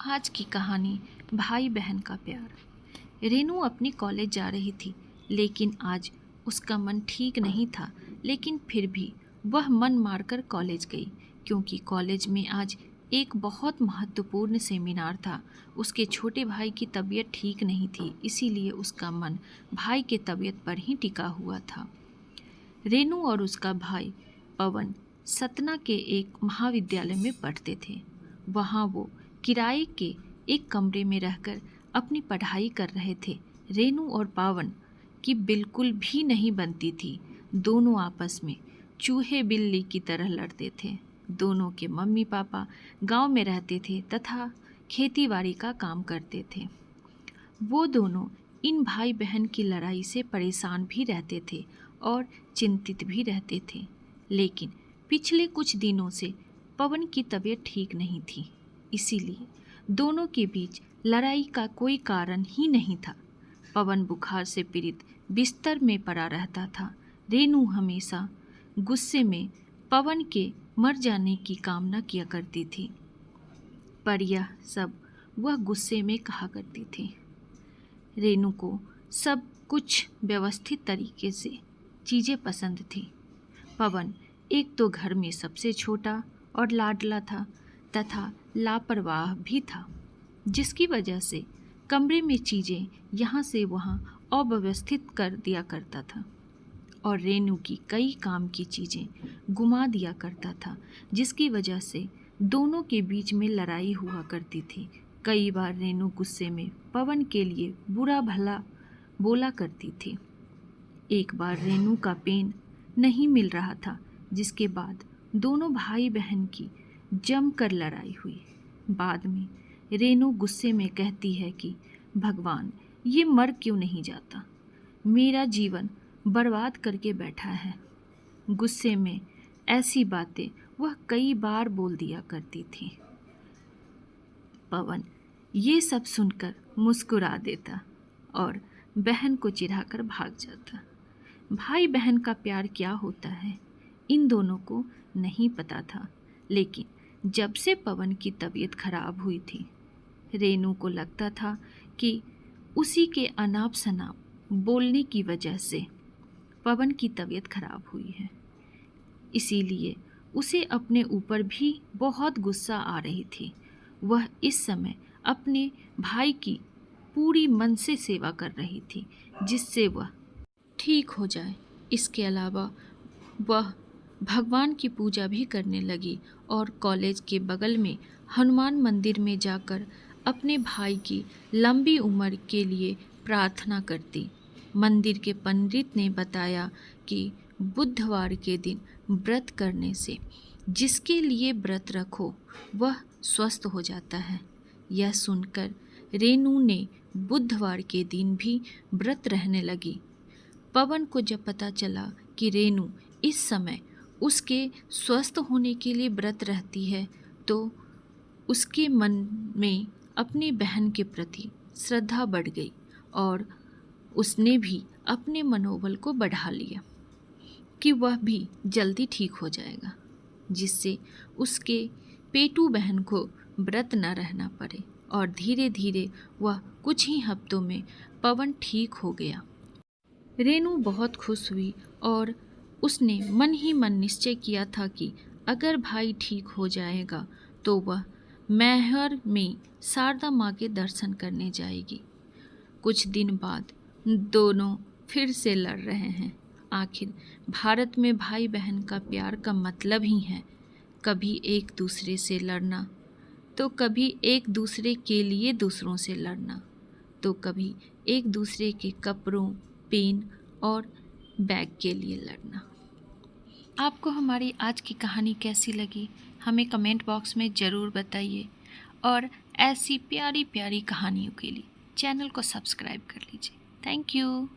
आज की कहानी भाई बहन का प्यार। रेनू अपनी कॉलेज जा रही थी, लेकिन आज उसका मन ठीक नहीं था। लेकिन फिर भी वह मन मारकर कॉलेज गई, क्योंकि कॉलेज में आज एक बहुत महत्वपूर्ण सेमिनार था। उसके छोटे भाई की तबीयत ठीक नहीं थी, इसीलिए उसका मन भाई के तबीयत पर ही टिका हुआ था। रेनू और उसका भाई पवन सतना के एक महाविद्यालय में पढ़ते थे। वहाँ वो किराए के एक कमरे में रहकर अपनी पढ़ाई कर रहे थे। रेनू और पवन की बिल्कुल भी नहीं बनती थी। दोनों आपस में चूहे बिल्ली की तरह लड़ते थे। दोनों के मम्मी पापा गांव में रहते थे तथा खेतीबाड़ी का काम करते थे। वो दोनों इन भाई बहन की लड़ाई से परेशान भी रहते थे और चिंतित भी रहते थे। लेकिन पिछले कुछ दिनों से पवन की तबीयत ठीक नहीं थी, इसीलिए दोनों के बीच लड़ाई का कोई कारण ही नहीं था। पवन बुखार से पीड़ित बिस्तर में पड़ा रहता था। रेनू हमेशा गुस्से में पवन के मर जाने की कामना किया करती थी, पर यह सब वह गुस्से में कहा करती थी। रेनू को सब कुछ व्यवस्थित तरीके से चीज़ें पसंद थी। पवन एक तो घर में सबसे छोटा और लाडला था तथा लापरवाह भी था, जिसकी वजह से कमरे में चीज़ें यहाँ से वहाँ अव्यवस्थित कर दिया करता था और रेनू की कई काम की चीज़ें गुमा दिया करता था, जिसकी वजह से दोनों के बीच में लड़ाई हुआ करती थी। कई बार रेनू गुस्से में पवन के लिए बुरा भला बोला करती थी। एक बार रेनू का पेन नहीं मिल रहा था, जिसके बाद दोनों भाई बहन की जमकर लड़ाई हुई। बाद में रेनू गुस्से में कहती है कि भगवान, ये मर क्यों नहीं जाता, मेरा जीवन बर्बाद करके बैठा है। गुस्से में ऐसी बातें वह कई बार बोल दिया करती थी। पवन ये सब सुनकर मुस्कुरा देता और बहन को चिढ़ाकर भाग जाता। भाई बहन का प्यार क्या होता है, इन दोनों को नहीं पता था। लेकिन जब से पवन की तबीयत खराब हुई थी, रेनू को लगता था कि उसी के अनाप शनाप बोलने की वजह से पवन की तबीयत खराब हुई है। इसीलिए उसे अपने ऊपर भी बहुत गुस्सा आ रही थी। वह इस समय अपने भाई की पूरी मन से सेवा कर रही थी, जिससे वह ठीक हो जाए। इसके अलावा वह भगवान की पूजा भी करने लगी और कॉलेज के बगल में हनुमान मंदिर में जाकर अपने भाई की लंबी उम्र के लिए प्रार्थना करती। मंदिर के पंडित ने बताया कि बुधवार के दिन व्रत करने से जिसके लिए व्रत रखो वह स्वस्थ हो जाता है। यह सुनकर रेनू ने बुधवार के दिन भी व्रत रहने लगी। पवन को जब पता चला कि रेनू इस समय उसके स्वस्थ होने के लिए व्रत रहती है, तो उसके मन में अपनी बहन के प्रति श्रद्धा बढ़ गई और उसने भी अपने मनोबल को बढ़ा लिया कि वह भी जल्दी ठीक हो जाएगा, जिससे उसके पेटू बहन को व्रत न रहना पड़े। और धीरे धीरे वह कुछ ही हफ्तों में पवन ठीक हो गया। रेनू बहुत खुश हुई और उसने मन ही मन निश्चय किया था कि अगर भाई ठीक हो जाएगा तो वह मैहर में शारदा माँ के दर्शन करने जाएगी। कुछ दिन बाद दोनों फिर से लड़ रहे हैं। आखिर भारत में भाई बहन का प्यार का मतलब ही है कभी एक दूसरे से लड़ना, तो कभी एक दूसरे के लिए दूसरों से लड़ना, तो कभी एक दूसरे के कपड़ों, पेन और बैग के लिए लड़ना। आपको हमारी आज की कहानी कैसी लगी, हमें कमेंट बॉक्स में ज़रूर बताइए और ऐसी प्यारी प्यारी कहानियों के लिए चैनल को सब्सक्राइब कर लीजिए। Thank you.